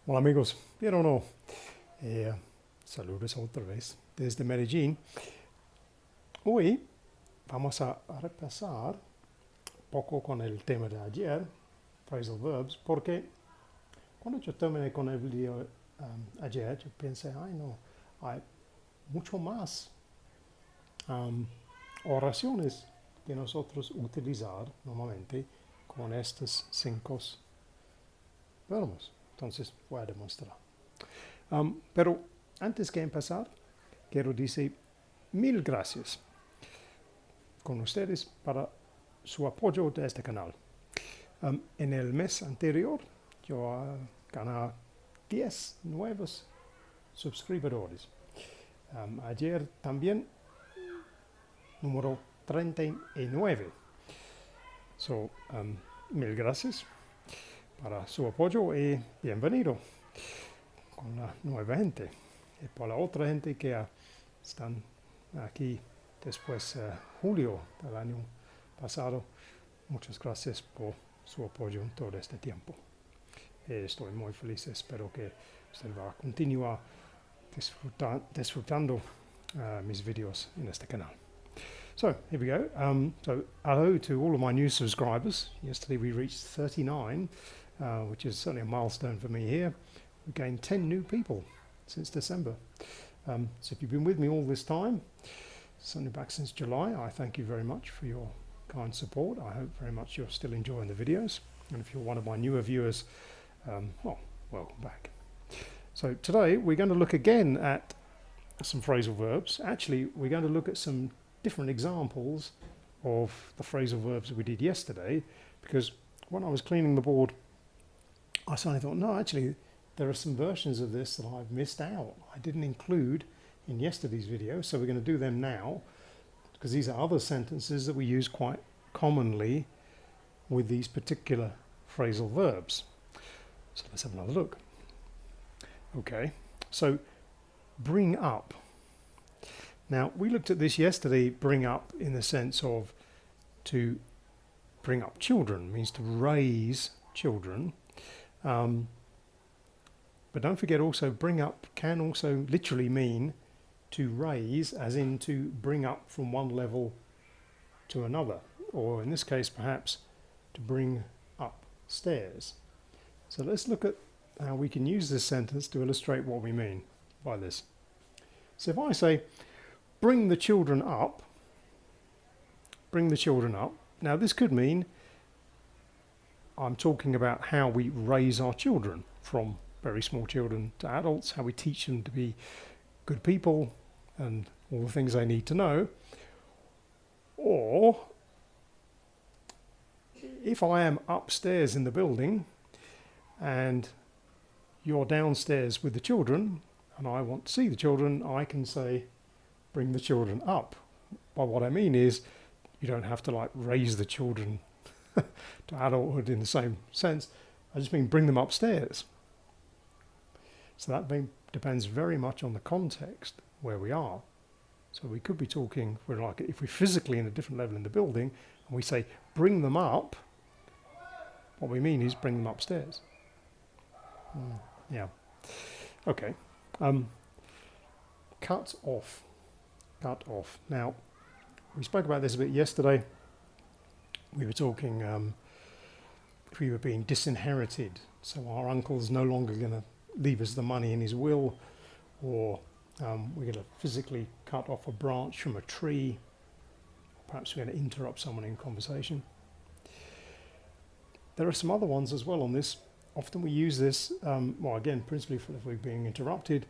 Hola amigos, ¿bien o no? Saludos otra vez desde Medellín. Hoy vamos a repasar un poco con el tema de ayer, phrasal verbs, porque cuando yo terminé con el video ayer, yo pensé, ay no, hay mucho más oraciones que nosotros utilizar normalmente con estos 5 verbos. Entonces voy a demostrar. Pero antes que empezar, quiero decir mil gracias con ustedes para su apoyo de este canal. En el mes anterior yo gané 10 nuevos suscriptores. Ayer también número 39. Mil gracias para su apoyo y bienvenido con la nueva gente. Y para la otra gente que están aquí después julio del año pasado, muchas gracias por su apoyo en todo este tiempo. Estoy muy feliz, espero que usted va a continuar disfrutando mis videos en este canal. So here we go. So hello to all of my new subscribers. Yesterday we reached 39, which is certainly a milestone for me here. We gained 10 new people since December. So if you've been with me all this time, certainly back since July, I thank you very much for your kind support. I hope very much you're still enjoying the videos. And if you're one of my newer viewers, well, welcome back. So today we're going to look again at some phrasal verbs. Actually, we're going to look at some different examples of the phrasal verbs we did yesterday, because when I was cleaning the board, I suddenly thought, no, actually, there are some versions of this that I've missed out. I didn't include in yesterday's video, so we're going to do them now, because these are other sentences that we use quite commonly with these particular phrasal verbs. So let's have another look. Okay, so bring up. Now, we looked at this yesterday, bring up in the sense of to bring up children, means to raise children. But don't forget also, bring up can also literally mean to raise, as in to bring up from one level to another, or in this case perhaps to bring upstairs. So let's look at how we can use this sentence to illustrate what we mean by this. So if I say, bring the children up, now this could mean I'm talking about how we raise our children from very small children to adults, how we teach them to be good people and all the things they need to know. Or if I am upstairs in the building and you're downstairs with the children and I want to see the children, I can say bring the children up. By what I mean is you don't have to like raise the children to adulthood in the same sense. I just mean bring them upstairs. So that depends very much on the context where we are. So we could be talking, if we're physically in a different level in the building and we say bring them up, what we mean is bring them upstairs. Yeah. Okay. Cut off. Cut off. Now, we spoke about this a bit yesterday. We were talking if we were being disinherited, so our uncle's no longer going to leave us the money in his will, or we're going to physically cut off a branch from a tree, perhaps we're going to interrupt someone in conversation. There are some other ones as well on this. Often we use this, well again, principally for if we're being interrupted,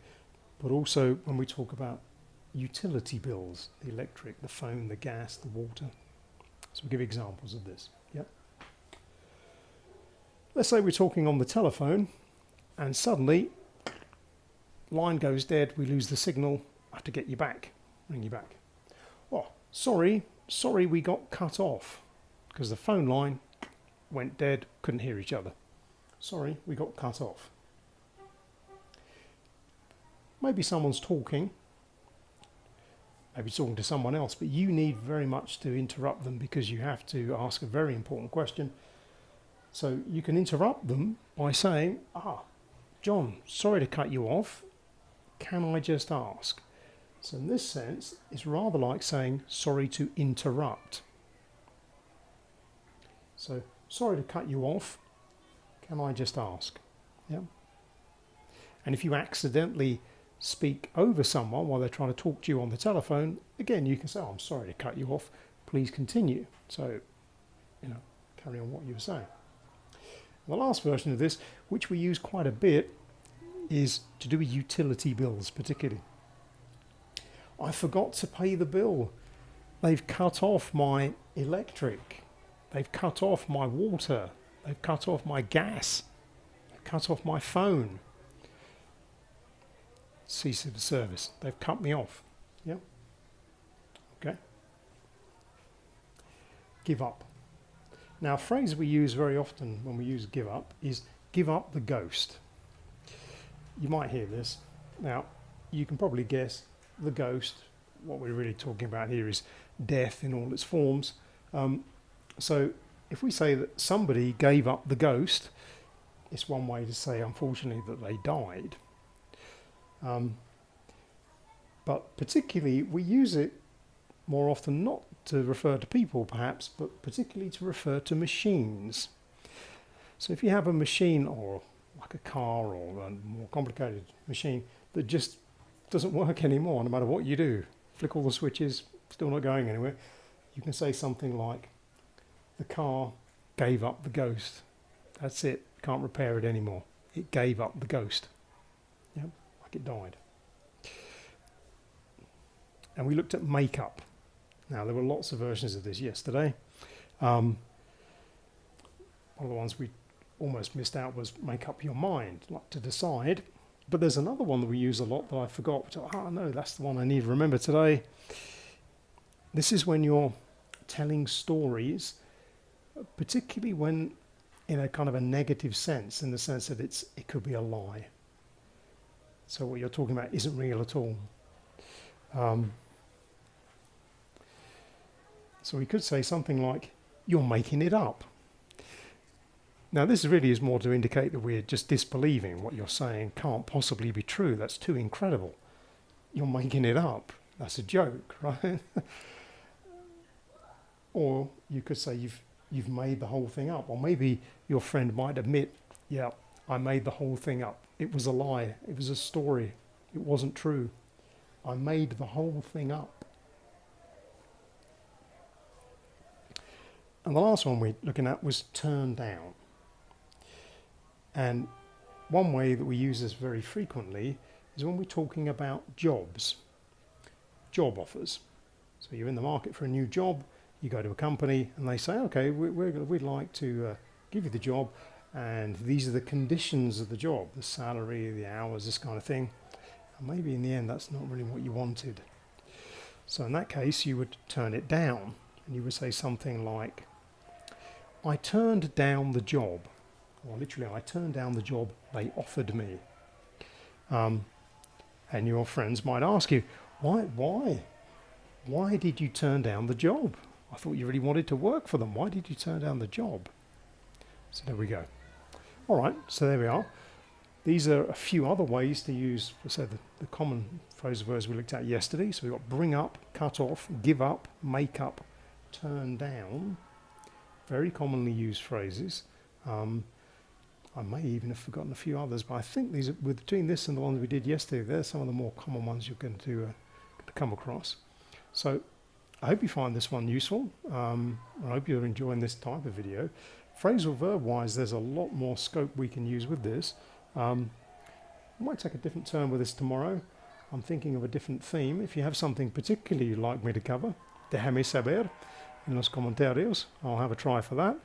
but also when we talk about utility bills, the electric, the phone, the gas, the water. So we'll give examples of this. Yep. Let's say we're talking on the telephone and suddenly line goes dead, we lose the signal, I have to get you back, ring you back. Oh, sorry, we got cut off because the phone line went dead, couldn't hear each other. Sorry, we got cut off. Maybe someone's talking, maybe talking to someone else, but you need very much to interrupt them because you have to ask a very important question. So you can interrupt them by saying, John, sorry to cut you off. Can I just ask? So in this sense, it's rather like saying sorry to interrupt. So sorry to cut you off. Can I just ask? Yeah. And if you accidentally speak over someone while they're trying to talk to you on the telephone, again, you can say, oh, I'm sorry to cut you off. Please continue. So, carry on what you were saying. And the last version of this, which we use quite a bit, is to do with utility bills, particularly. I forgot to pay the bill. They've cut off my electric. They've cut off my water. They've cut off my gas. They've cut off my phone. Cease of service. They've cut me off. Yeah. Okay. Give up. Now, a phrase we use very often when we use give up is give up the ghost. You might hear this. Now, you can probably guess the ghost. What we're really talking about here is death in all its forms. So if we say that somebody gave up the ghost, it's one way to say, unfortunately, that they died. But particularly, we use it more often not to refer to people, perhaps, but particularly to refer to machines. So if you have a machine, or like a car, or a more complicated machine that just doesn't work anymore, no matter what you do, flick all the switches, still not going anywhere, you can say something like, the car gave up the ghost. That's it. Can't repair it anymore. It gave up the ghost. Yep, like it died. And we looked at make-up. Now, there were lots of versions of this yesterday. One of the ones we almost missed out was make up your mind, like to decide. But there's another one that we use a lot that I forgot. Which, no, that's the one I need to remember today. This is when you're telling stories, particularly when in a kind of a negative sense, in the sense that it could be a lie. So what you're talking about isn't real at all. So we could say something like, you're making it up. Now this really is more to indicate that we're just disbelieving what you're saying can't possibly be true. That's too incredible. You're making it up. That's a joke, right? Or you could say you've made the whole thing up. Or maybe your friend might admit, yeah, I made the whole thing up. It was a lie. It was a story. It wasn't true. I made the whole thing up. And the last one we're looking at was turn down. And one way that we use this very frequently is when we're talking about jobs, job offers. So you're in the market for a new job, you go to a company and they say, okay, we'd like to give you the job, and these are the conditions of the job, the salary, the hours, this kind of thing. And maybe in the end that's not really what you wanted. So in that case you would turn it down and you would say something like, I turned down the job. Or literally, I turned down the job they offered me. And your friends might ask you, why did you turn down the job? I thought you really wanted to work for them. Why did you turn down the job? So there we go. All right, so there we are. These are a few other ways to use, the common phrasal verbs we looked at yesterday. So we've got bring up, cut off, give up, make up, turn down. Very commonly used phrases. I may even have forgotten a few others, but I think these are, between this and the ones we did yesterday, they're some of the more common ones you're going to come across. So I hope you find this one useful. I hope you're enjoying this type of video. Phrasal verb-wise, there's a lot more scope we can use with this. I might take a different turn with this tomorrow. I'm thinking of a different theme. If you have something particularly you'd like me to cover, déjame saber en los comentarios. I'll have a try for that.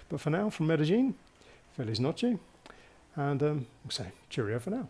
But for now, from Medellin, feliz noche, and we'll say cheerio for now.